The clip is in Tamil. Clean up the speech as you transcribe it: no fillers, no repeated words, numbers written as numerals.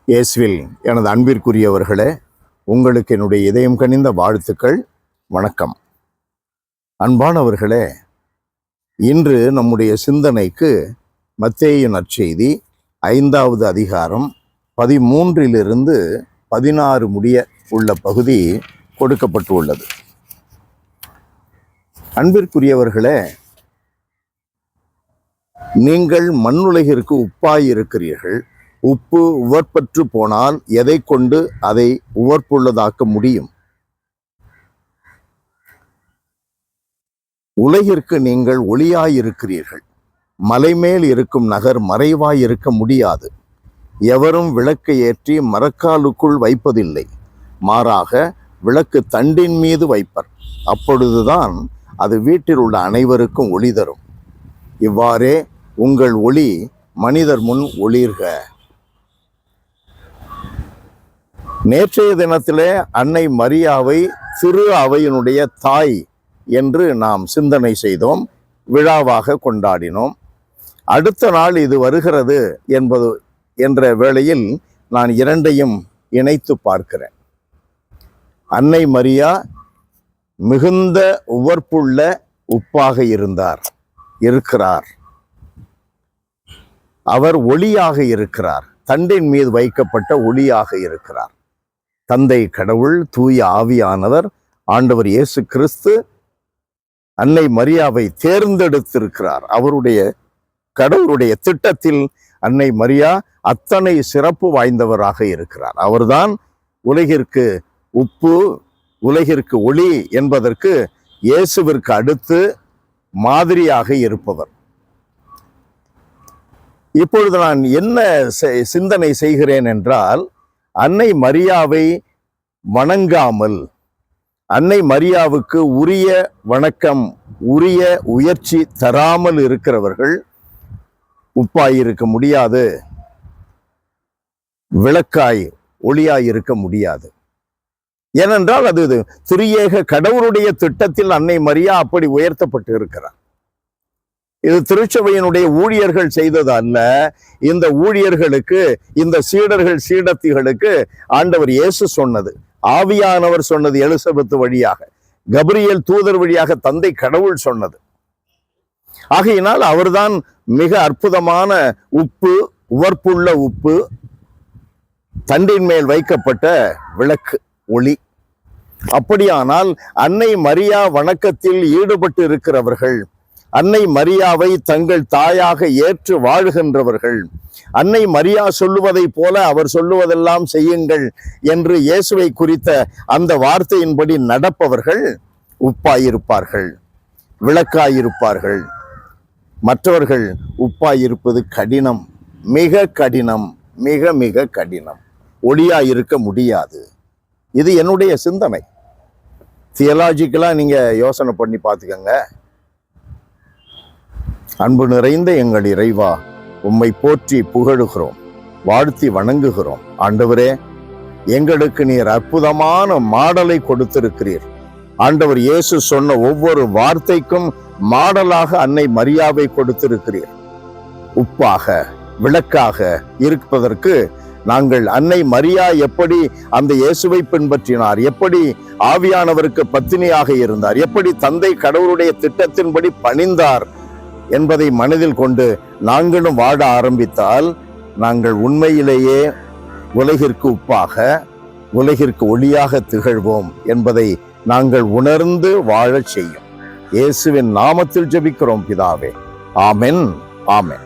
இயேசுவில் எனது அன்பிற்குரியவர்களே, உங்களுக்கு என்னுடைய இதயம் கனிந்த வாழ்த்துக்கள். வணக்கம். அன்பானவர்களே, இன்று நம்முடைய சிந்தனைக்கு மத்தேயு நற்செய்தி 5வது அதிகாரம் 13 16 முடிய உள்ள பகுதி கொடுக்கப்பட்டுள்ளது. அன்பிற்குரியவர்களே, நீங்கள் மண்ணுலகிற்கு உப்பாயிருக்கிறீர்கள். உப்பு உவர்ப்பற்று போனால் எதை கொண்டு அதை உவர்ப்புள்ளதாக்க முடியும்? உலகிற்கு நீங்கள் ஒளியாயிருக்கிறீர்கள். மலைமேல் இருக்கும் நகர் மறைவாயிருக்க முடியாது. எவரும் விளக்கை ஏற்றி மரக்காலுக்குள் வைப்பதில்லை, மாறாக விளக்கு தண்டின் மீது வைப்பர். அப்பொழுதுதான் அது வீட்டில் உள்ள அனைவருக்கும் ஒளி தரும். இவ்வாறே உங்கள் ஒளி மனிதர் முன் ஒளிர்க. நேற்றைய தினத்திலே அன்னை மரியாவை திரு அவையினுடைய தாய் என்று நாம் சிந்தனை செய்தோம், விழாவாக கொண்டாடினோம். அடுத்த நாள் இது வருகிறது என்ற வேளையில் நான் இரண்டையும் இணைத்து பார்க்கிறேன். அன்னை மரியா மிகுந்த உவர்ப்புள்ள உப்பாக இருக்கிறார். அவர் ஒளியாக இருக்கிறார். தண்டின் மீது வைக்கப்பட்ட ஒளியாக இருக்கிறார். தந்தை கடவுள், தூய ஆவியானவர், ஆண்டவர் இயேசு கிறிஸ்து அன்னை மரியாவை தேர்ந்தெடுத்திருக்கிறார். கடவுளுடைய திட்டத்தில் அன்னை மரியா அத்தனை சிறப்பு வாய்ந்தவராக இருக்கிறார். அவர்தான் உலகிற்கு உப்பு, உலகிற்கு ஒளி என்பதற்கு இயேசுவிற்கு அடுத்து மாதிரியாக இருப்பவர். இப்பொழுது நான் என்ன சிந்தனை செய்கிறேன் என்றால், அன்னை மரியாவை வணங்காமல், அன்னை மரியாவுக்கு உரிய வணக்கம், உரிய உயர்ச்சி தராமல் இருக்கிறவர்கள் உப்பாயிருக்க முடியாது, விளக்காய் ஒளியாய் இருக்க முடியாது. ஏனென்றால் அது திரியேக கடவுளுடைய திட்டத்தில் அன்னை மரியா அப்படி உயர்த்தப்பட்டு இருக்கிறார். இது திருச்சபையினுடைய ஊழியர்கள் செய்தது அல்ல. இந்த ஊழியர்களுக்கு, இந்த சீடர்கள் சீடத்திகளுக்கு ஆண்டவர் இயேசு சொன்னது, ஆவியானவர் சொன்னது, எலிசபெத் வழியாக, கபிரியேல் தூதர் வழியாக தந்தை கடவுள் சொன்னது. ஆகையினால் அவர்தான் மிக அற்புதமான உப்பு, உவர்ப்புள்ள உப்பு, தண்டின் மேல் வைக்கப்பட்ட விளக்கு, ஒளி. அப்படியானால் அன்னை மரியா வணக்கத்தில் ஈடுபட்டு இருக்கிறவர்கள், அன்னை மரியாவை தங்கள் தாயாக ஏற்று வாழ்கின்றவர்கள், அன்னை மரியா சொல்லுவதை போல அவர் சொல்லுவதெல்லாம் செய்யுங்கள் என்று இயேசுவை குறித்த அந்த வார்த்தையின்படி நடப்பவர்கள் உப்பாயிருப்பார்கள், விளக்காயிருப்பார்கள். மற்றவர்கள் உப்பாயிருப்பது கடினம், மிக கடினம், மிக மிக கடினம். ஒளியாயிருக்க முடியாது. இது என்னுடைய சிந்தனை. தியலாஜிக்கலா நீங்க யோசனை பண்ணி பார்த்துக்கங்க. அன்பு நிறைந்த எங்கள் இறைவா, உம்மை போற்றி புகழுகிறோம், வாழ்த்தி வணங்குகிறோம். ஆண்டவரே, எங்களுக்கு நீர் அற்புதமான மாடலை கொடுத்திருக்கிறீர். ஆண்டவர் இயேசு சொன்ன ஒவ்வொரு வார்த்தைக்கும் மாடலாக அன்னை மரியாவை கொடுத்திருக்கிறீர். உப்பாக, விளக்காக இருப்பதற்கு நாங்கள் அன்னை மரியா எப்படி அந்த இயேசுவை பின்பற்றினார், எப்படி ஆவியானவருக்கு பத்தினியாக இருந்தார், எப்படி தந்தை கடவுளுடைய திட்டத்தின்படி பணிந்தார் என்பதை மனதில் கொண்டு நாங்களும் வாழ ஆரம்பித்தால் நாங்கள் உண்மையிலேயே உலகிற்கு உப்பாக, உலகிற்கு ஒளியாக திகழ்வோம் என்பதை நாங்கள் உணர்ந்து வாழச் செய்யும். இயேசுவின் நாமத்தில் ஜெபிக்கிறோம் பிதாவே. ஆமென், ஆமென்.